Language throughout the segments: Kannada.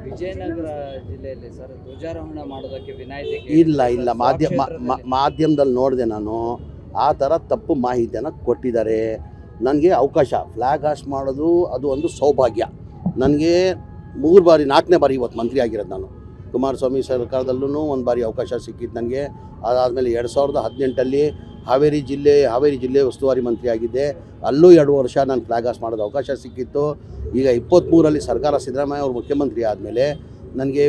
ವಿಜಯನಗರ ಜಿಲ್ಲೆಯಲ್ಲಿ ಸರ್ ಧ್ವಜಾರೋಹಣ ಮಾಡೋದಕ್ಕೆ ವಿನಾಯಿತಿ ಇಲ್ಲ ಮಾಧ್ಯಮದಲ್ಲಿ ನೋಡಿದೆ ನಾನು ಆ ಥರ ತಪ್ಪು ಮಾಹಿತಿಯನ್ನು ಕೊಟ್ಟಿದ್ದಾರೆ. ನನಗೆ ಅವಕಾಶ ಫ್ಲ್ಯಾಗ್ ಹಾಸ್ಟ್ ಮಾಡೋದು ಅದು ಒಂದು ಸೌಭಾಗ್ಯ. ನನಗೆ 3 ಬಾರಿ 4ನೇ ಬಾರಿ ಇವತ್ತು ಮಂತ್ರಿ ಆಗಿರೋದು ನಾನು. ಕುಮಾರಸ್ವಾಮಿ ಸರ್ಕಾರದಲ್ಲೂ ಒಂದು ಬಾರಿ ಅವಕಾಶ ಸಿಕ್ಕಿತ್ತು ನನಗೆ. ಅದಾದಮೇಲೆ 2018 ಹಾವೇರಿ ಜಿಲ್ಲೆ ಉಸ್ತುವಾರಿ ಮಂತ್ರಿ ಆಗಿದ್ದೆ. ಅಲ್ಲೂ 2 ವರ್ಷ ನಾನು ಫ್ಲ್ಯಾಗ್ ಹಾಸ್ಟ್ ಮಾಡೋದು ಅವಕಾಶ ಸಿಕ್ಕಿತ್ತು. ಈಗ 23 ಸರ್ಕಾರ ಸಿದ್ದರಾಮಯ್ಯ ಅವರು ಮುಖ್ಯಮಂತ್ರಿ ಆದಮೇಲೆ ನನಗೆ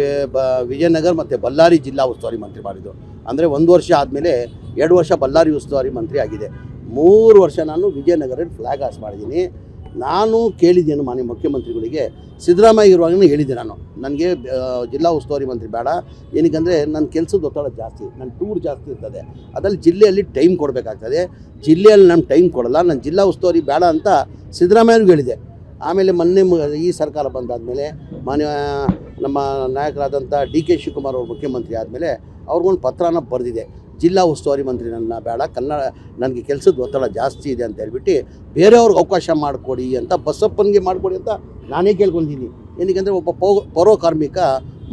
ವಿಜಯನಗರ ಮತ್ತು ಬಳ್ಳಾರಿ ಜಿಲ್ಲಾ ಉಸ್ತುವಾರಿ ಮಂತ್ರಿ ಮಾಡಿದ್ದು. ಅಂದರೆ 1 ವರ್ಷ ಆದಮೇಲೆ 2 ವರ್ಷ ಬಳ್ಳಾರಿ ಉಸ್ತುವಾರಿ ಮಂತ್ರಿ ಆಗಿದೆ. 3 ವರ್ಷ ನಾನು ವಿಜಯನಗರಲ್ಲಿ ಫ್ಲ್ಯಾಗ್ ಹಾಸ್ಟ್ ಮಾಡಿದ್ದೀನಿ. ನಾನು ಕೇಳಿದ್ದೇನು ಮಾನ್ಯ ಮುಖ್ಯಮಂತ್ರಿಗಳಿಗೆ, ಸಿದ್ದರಾಮಯ್ಯ ಇರುವಾಗಲೂ ಹೇಳಿದ್ದೆ ನಾನು, ನನಗೆ ಜಿಲ್ಲಾ ಉಸ್ತುವಾರಿ ಮಂತ್ರಿ ಬೇಡ. ಏನಕ್ಕಂದರೆ ನನ್ನ ಕೆಲಸದ ಒತ್ತಡ ಜಾಸ್ತಿ, ನನ್ನ ಟೂರ್ ಜಾಸ್ತಿ ಇರ್ತದೆ. ಅದರಲ್ಲಿ ಜಿಲ್ಲೆಯಲ್ಲಿ ಟೈಮ್ ಕೊಡಬೇಕಾಗ್ತದೆ. ಜಿಲ್ಲೆಯಲ್ಲಿ ನಾನು ಟೈಮ್ ಕೊಡಲ್ಲ, ನಾನು ಜಿಲ್ಲಾ ಉಸ್ತುವಾರಿ ಬೇಡ ಅಂತ ಸಿದ್ದರಾಮಯ್ಯನಿಗೂ ಹೇಳಿದೆ. ಆಮೇಲೆ ಮೊನ್ನೆ ಈ ಸರ್ಕಾರ ಬಂದಾದಮೇಲೆ ನಮ್ಮ ನಾಯಕರಾದಂಥ DK ಶಿವಕುಮಾರ್ ಅವರು ಮುಖ್ಯಮಂತ್ರಿ ಆದಮೇಲೆ ಅವ್ರಿಗೊಂದು ಪತ್ರನ ಬರೆದಿದೆ, ಜಿಲ್ಲಾ ಉಸ್ತುವಾರಿ ಮಂತ್ರಿ ನನ್ನ ಬೇಡ, ನನಗೆ ಕೆಲಸದ ಒತ್ತಡ ಜಾಸ್ತಿ ಇದೆ ಅಂತ ಹೇಳ್ಬಿಟ್ಟು ಬೇರೆಯವ್ರಿಗೆ ಅವಕಾಶ ಮಾಡಿಕೊಡಿ ಅಂತ, ಬಸಪ್ಪನಿಗೆ ಮಾಡಿಕೊಡಿ ಅಂತ ನಾನೇ ಕೇಳ್ಕೊಂಡಿದ್ದೀನಿ. ಏನಕ್ಕೆ ಒಬ್ಬ ಪೌರ ಕಾರ್ಮಿಕ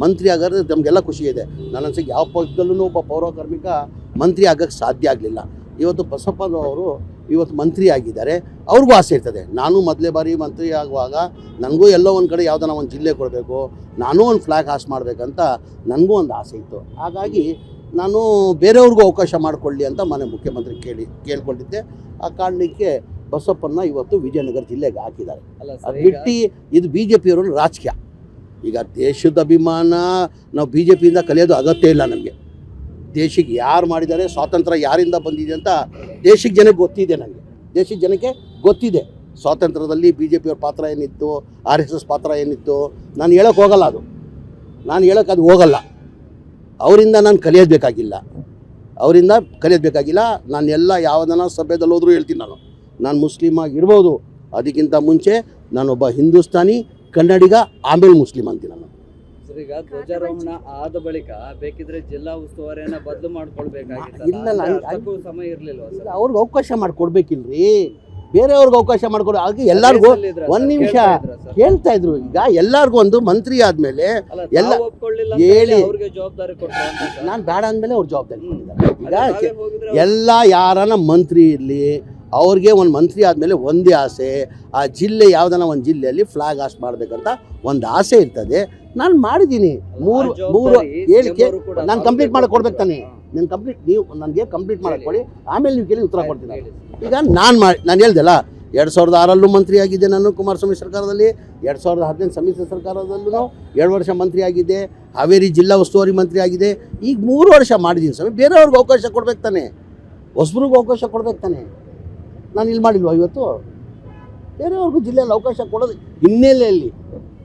ಮಂತ್ರಿ ಆಗೋದು ನಮಗೆಲ್ಲ ಖುಷಿ ಇದೆ. ನನ್ನ ಅನ್ಸಿಗೆ ಯಾವ ಪಕ್ಷದಲ್ಲೂ ಒಬ್ಬ ಪೌರ ಕಾರ್ಮಿಕ ಮಂತ್ರಿ ಆಗೋಕ್ಕೆ ಸಾಧ್ಯ ಆಗಲಿಲ್ಲ. ಇವತ್ತು ಬಸಪ್ಪನವರು ಇವತ್ತು ಮಂತ್ರಿ ಆಗಿದ್ದಾರೆ, ಅವ್ರಿಗೂ ಆಸೆ ಇರ್ತದೆ. ನಾನು ಮೊದಲೇ ಬಾರಿ ಮಂತ್ರಿ ಆಗುವಾಗ ನನಗೂ ಎಲ್ಲೋ ಒಂದು ಕಡೆ ಯಾವುದನ್ನ ಒಂದು ಜಿಲ್ಲೆ ಕೊಡಬೇಕು, ನಾನೂ ಒಂದು ಫ್ಲ್ಯಾಗ್ ಹಾಸ್ಟ್ ಮಾಡಬೇಕಂತ ನನಗೂ ಒಂದು ಆಸೆ ಇತ್ತು. ಹಾಗಾಗಿ ನಾನು ಬೇರೆಯವ್ರಿಗೂ ಅವಕಾಶ ಮಾಡಿಕೊಳ್ಳಿ ಅಂತ ಮನೆ ಮುಖ್ಯಮಂತ್ರಿ ಕೇಳ್ಕೊಂಡಿದ್ದೆ. ಆ ಕಾರಣಕ್ಕೆ ಬಸಪ್ಪನ್ನ ಇವತ್ತು ವಿಜಯನಗರ ಜಿಲ್ಲೆಗೆ ಹಾಕಿದ್ದಾರೆ. ಅದು ಬಿಟ್ಟು ಇದು BJPಯವ್ರ ರಾಜಕೀಯ. ಈಗ ದೇಶದ ಅಭಿಮಾನ ನಾವು BJPಯಿಂದ ಕಲಿಯೋದು ಅಗತ್ಯ ಇಲ್ಲ. ನಮಗೆ ದೇಶಕ್ಕೆ ಯಾರು ಮಾಡಿದ್ದಾರೆ, ಸ್ವಾತಂತ್ರ್ಯ ಯಾರಿಂದ ಬಂದಿದೆ ಅಂತ ದೇಶಕ್ಕೆ ಜನಕ್ಕೆ ಗೊತ್ತಿದೆ. ನನಗೆ ದೇಶದ ಜನಕ್ಕೆ ಗೊತ್ತಿದೆ ಸ್ವಾತಂತ್ರ್ಯದಲ್ಲಿ BJPಯವ್ರ ಪಾತ್ರ ಏನಿತ್ತು, RSS ಪಾತ್ರ ಏನಿತ್ತು. ನಾನು ಹೇಳೋಕ್ಕೆ ಹೋಗಲ್ಲ, ನಾನು ಹೇಳೋಕ್ಕೆ ಅದು ಹೋಗಲ್ಲ. ಅವರಿಂದ ನಾನು ಕಲಿಯೋದು ಬೇಕಾಗಿಲ್ಲ. ನಾನು ಎಲ್ಲ ಯಾವುದನ್ನ ಸಭೆದಲ್ಲಿ ಹೋದರೂ ಹೇಳ್ತೀನಿ. ನಾನು ಮುಸ್ಲಿಮ್ ಆಗಿರ್ಬೋದು, ಅದಕ್ಕಿಂತ ಮುಂಚೆ ನಾನೊಬ್ಬ ಹಿಂದೂಸ್ತಾನಿ ಕನ್ನಡಿಗ, ಆಮೇಲೆ ಮುಸ್ಲಿಮ್ ಅಂತೀನಿ ನಾನು. ಈಗ ಧ್ವಜಾರೋಹಣ ಆದ ಬಳಿಕ ಬೇಕಿದ್ರೆ ಜಿಲ್ಲಾ ಉಸ್ತುವಾರಿಯನ್ನ ಬದಲು ಮಾಡ್ಕೊಳ್ಬೇಕಾಗಿತ್ತು. ಇಲ್ಲ, ಸಮಯ ಇರಲಿಲ್ಲ. ಅವ್ರಿಗೆ ಅವಕಾಶ ಮಾಡಿಕೊಡ್ಬೇಕಿಲ್ರಿ, ಬೇರೆಯವ್ರಿಗೆ ಅವಕಾಶ ಮಾಡಿಕೊಡು. ಹಾಗೆ ಎಲ್ಲರಿಗೂ 1 ನಿಮಿಷ ಹೇಳ್ತಾ ಇದ್ರು. ಈಗ ಎಲ್ಲರಿಗೂ ಒಂದು ಮಂತ್ರಿ ಆದಮೇಲೆ ಎಲ್ಲ ಹೇಳಿ ಜವಾಬ್ದಾರಿ ಕೊಡ್ತಾರೆ. ನಾನು ಬೇಡ ಅಂದಮೇಲೆ ಅವ್ರು ಜವಾಬ್ದಾರಿ ಕೊಟ್ಟಿದ್ದಾರೆ. ಈಗ ಎಲ್ಲ ಯಾರನ್ನ ಮಂತ್ರಿ ಇರಲಿ, ಅವ್ರಿಗೆ ಒಂದು ಮಂತ್ರಿ ಆದಮೇಲೆ ಒಂದೇ ಆಸೆ, ಆ ಜಿಲ್ಲೆ ಯಾವುದನ್ನ ಒಂದು ಜಿಲ್ಲೆಯಲ್ಲಿ ಫ್ಲ್ಯಾಗ್ ಹಾಸ್ಟ್ ಮಾಡಬೇಕಂತ ಒಂದು ಆಸೆ ಇರ್ತದೆ. ನಾನು ಮಾಡಿದ್ದೀನಿ. 3 ಹೇಳಿಕೆ ನಾನು ಕಂಪ್ಲೀಟ್ ಮಾಡಕ್ಕೆ ಕೊಡ್ಬೇಕು ತಾನೆ. ನೀವು ನನಗೆ ಕಂಪ್ಲೀಟ್ ಮಾಡಕ್ಕೆ ಕೊಡಿ, ಆಮೇಲೆ ನೀವು ಕೇಳಿ ಉತ್ತರ ಕೊಡ್ತೀನಿ. ಈಗ ನಾನು ಹೇಳ್ದಲ್ಲ, 2006 ಮಂತ್ರಿ ಆಗಿದ್ದೆ ನಾನು ಕುಮಾರಸ್ವಾಮಿ ಸರ್ಕಾರದಲ್ಲಿ. 2018 ಸಮ್ಮಿಶ್ರ ಸರ್ಕಾರದಲ್ಲೂ 2 ವರ್ಷ ಮಂತ್ರಿ ಆಗಿದ್ದೆ. ಹಾವೇರಿ ಜಿಲ್ಲಾ ಉಸ್ತುವಾರಿ ಮಂತ್ರಿ ಆಗಿದೆ. ಈಗ 3 ವರ್ಷ ಮಾಡಿದ್ದೀನಿ ಸ್ವಾಮಿ. ಬೇರೆಯವ್ರಿಗೆ ಅವಕಾಶ ಕೊಡ್ಬೇಕು ತಾನೆ, ಹೊಸಬ್ರಿಗೂ ಅವಕಾಶ ಕೊಡ್ಬೇಕು ತಾನೆ. ನಾನು ಇಲ್ಲಿ ಮಾಡಿಲ್ವ ಇವತ್ತು? ಬೇರೆಯವ್ರಿಗೂ ಜಿಲ್ಲೆಯಲ್ಲಿ ಅವಕಾಶ ಕೊಡೋದು ಹಿನ್ನೆಲೆಯಲ್ಲಿ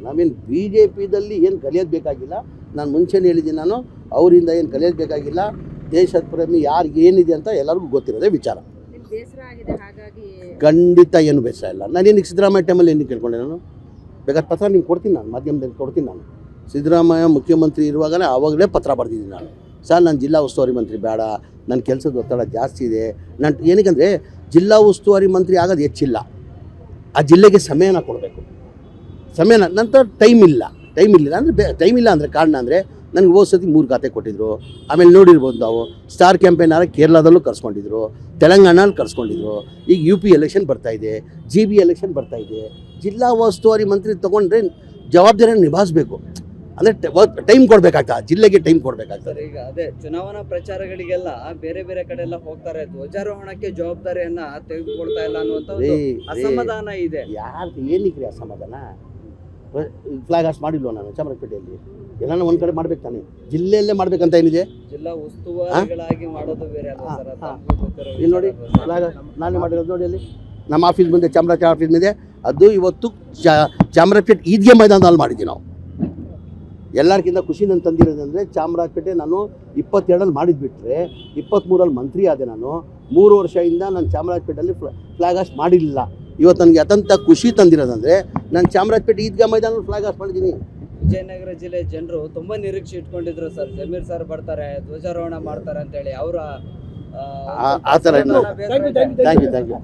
ನಾವೇನು BJPದಲ್ಲಿ ಏನು ಕಲಿಯೋದು ಬೇಕಾಗಿಲ್ಲ. ನಾನು ಮುಂಚೆನೇ ಹೇಳಿದ್ದೀನಿ, ನಾನು ಅವರಿಂದ ಏನು ಕಲಿಯೋದು ಬೇಕಾಗಿಲ್ಲ. ದೇಶದ ಪ್ರೇಮಿ ಯಾರಿಗೆ ಏನಿದೆ ಅಂತ ಎಲ್ಲರಿಗೂ ಗೊತ್ತಿರೋದೇ ವಿಚಾರ. ಖಂಡಿತ ಏನು ಬೇಸರ ಇಲ್ಲ. ನಾನೇನಕ್ಕೆ ಸಿದ್ದರಾಮಯ್ಯ ಟೈಮಲ್ಲಿ ಏನಕ್ಕೆ ಕೇಳ್ಕೊಂಡೆ? ನಾನು ಬೇಕಾದ ಪತ್ರ ನಿಮ್ಗೆ ಕೊಡ್ತೀನಿ, ನಾನು ಮಾಧ್ಯಮದಲ್ಲಿ ಕೊಡ್ತೀನಿ. ನಾನು ಸಿದ್ದರಾಮಯ್ಯ ಮುಖ್ಯಮಂತ್ರಿ ಇರುವಾಗಲೇ ಆವಾಗಲೇ ಪತ್ರ ಬರೆದಿದ್ದೀನಿ ನಾನು. ಸರ್, ನಾನು ಜಿಲ್ಲಾ ಉಸ್ತುವಾರಿ ಮಂತ್ರಿ ಬೇಡ, ನನ್ನ ಕೆಲಸದ ಒತ್ತಡ ಜಾಸ್ತಿ ಇದೆ. ನಾನು ಏನಕ್ಕಂದರೆ ಜಿಲ್ಲಾ ಉಸ್ತುವಾರಿ ಮಂತ್ರಿ ಆಗೋದು ಹೆಚ್ಚಿಲ್ಲ, ಆ ಜಿಲ್ಲೆಗೆ ಸಮಯನ ಕೊಡಬೇಕು. ಸಮಯನ ನಂತರ ಟೈಮ್ ಇಲ್ಲ ಅಂದರೆ ಕಾರಣ ಅಂದರೆ ನನಗೆ ಹೋದ ಸತಿ 3 ಖಾತೆ ಕೊಟ್ಟಿದ್ರು. ಆಮೇಲೆ ನೋಡಿರ್ಬೋದು ನಾವು, ಸ್ಟಾರ್ ಕ್ಯಾಂಪೇನರ ಕೇರಳದಲ್ಲೂ ಕರ್ಸ್ಕೊಂಡಿದ್ರು, ತೆಲಂಗಾಣಲ್ಲಿ ಕರ್ಸ್ಕೊಂಡಿದ್ರು. ಈಗ UP ಎಲೆಕ್ಷನ್ ಬರ್ತಾಯಿದೆ, GB ಎಲೆಕ್ಷನ್ ಬರ್ತಾಯಿದೆ. ಜಿಲ್ಲಾ ಉಸ್ತುವಾರಿ ಮಂತ್ರಿ ತೊಗೊಂಡ್ರೆ ಜವಾಬ್ದಾರಿಯನ್ನು ನಿಭಾಯಿಸಬೇಕು. ಅಂದರೆ ಟೈಮ್ ಕೊಡಬೇಕಾಗ್ತದೆ, ಜಿಲ್ಲೆಗೆ ಟೈಮ್ ಕೊಡಬೇಕಾಗ್ತದೆ. ಈಗ ಅದೇ ಚುನಾವಣಾ ಪ್ರಚಾರಗಳಿಗೆಲ್ಲ ಬೇರೆ ಬೇರೆ ಕಡೆ ಎಲ್ಲ ಹೋಗ್ತಾರೆ, ಧ್ವಜಾರೋಹಣಕ್ಕೆ ಜವಾಬ್ದಾರಿಯನ್ನ ತೆಗೆದುಕೊಳ್ತಾ ಇಲ್ಲ ಅನ್ನುವಂಥ ಅಸಮಾಧಾನ ಇದೆ. ಯಾರು ಏನಕ್ಕೆ ಅಸಮಾಧಾನ? ಫ್ಲ್ಯಾಗ್ ಹಾಸ್ಟ್ ಮಾಡಿಲ್ವ ನಾನು ಚಾಮರಾಜಪೇಟೆಯಲ್ಲಿ? ಎಲ್ಲ ಒಂದು ಕಡೆ ಮಾಡ್ಬೇಕು ತಾನೆ, ಜಿಲ್ಲೆಯಲ್ಲೇ ಮಾಡ್ಬೇಕಂತ ಏನಿದೆ? ಜಿಲ್ಲಾ ಉಸ್ತುವಾರಿಗಳಾಗಿ ಮಾಡೋದು ಬೇರೆ. ಇಲ್ಲಿ ನೋಡಿ, ಫ್ಲ್ಯಾಗ್ ನಾನೇ ಮಾಡಿರೋದು ನೋಡಿ. ಅಲ್ಲಿ ನಮ್ಮ ಆಫೀಸ್ ಮುಂದೆ, ಚಾಮರಾಜ ಆಫೀಸ್ ಮುಂದೆ, ಅದು ಇವತ್ತು ಚಾಮರಾಜಪೇಟೆ ಈದ್ಗೆ ಮೈದಾನದಲ್ಲಿ ಮಾಡಿದ್ದೀವಿ ನಾವು. ಎಲ್ಲರಿಗಿಂತ ಖುಷಿ ನಾನು ತಂದಿರೋದಂದರೆ, ಚಾಮರಾಜಪೇಟೆ ನಾನು 22ರಲ್ಲಿ ಮಾಡಿದ್ಬಿಟ್ರೆ 23ರಲ್ಲಿ ಮಂತ್ರಿ ಆದೆ. ನಾನು 3 ವರ್ಷದಿಂದ ನಾನು ಚಾಮರಾಜಪೇಟೆಯಲ್ಲಿ ಫ್ಲ್ಯಾಗ್ ಹಾಸ್ಟ್ ಮಾಡಿರಲಿಲ್ಲ. ಇವತ್ತು ನನಗೆ ಅತ್ಯಂತ ಖುಷಿ ತಂದಿರೋದಂದರೆ, ನಾನು ಚಾಮರಾಜಪೇಟೆ ಈದ್ಗಾ ಮೈದಾನದಲ್ಲಿ ಫ್ಲ್ಯಾಗ್ ಹಾಸ್ಟ್ ಮಾಡಿದ್ದೀನಿ. ವಿಜಯನಗರ ಜಿಲ್ಲೆ ಜನರು ತುಂಬ ನಿರೀಕ್ಷೆ ಇಟ್ಕೊಂಡಿದ್ರು ಸರ್, ಜಮೀರ್ ಸರ್ ಬರ್ತಾರೆ, ಧ್ವಜಾರೋಹಣ ಮಾಡ್ತಾರೆ ಅಂತೇಳಿ. ಅವರ ಆ ಥರ ಥ್ಯಾಂಕ್ ಯು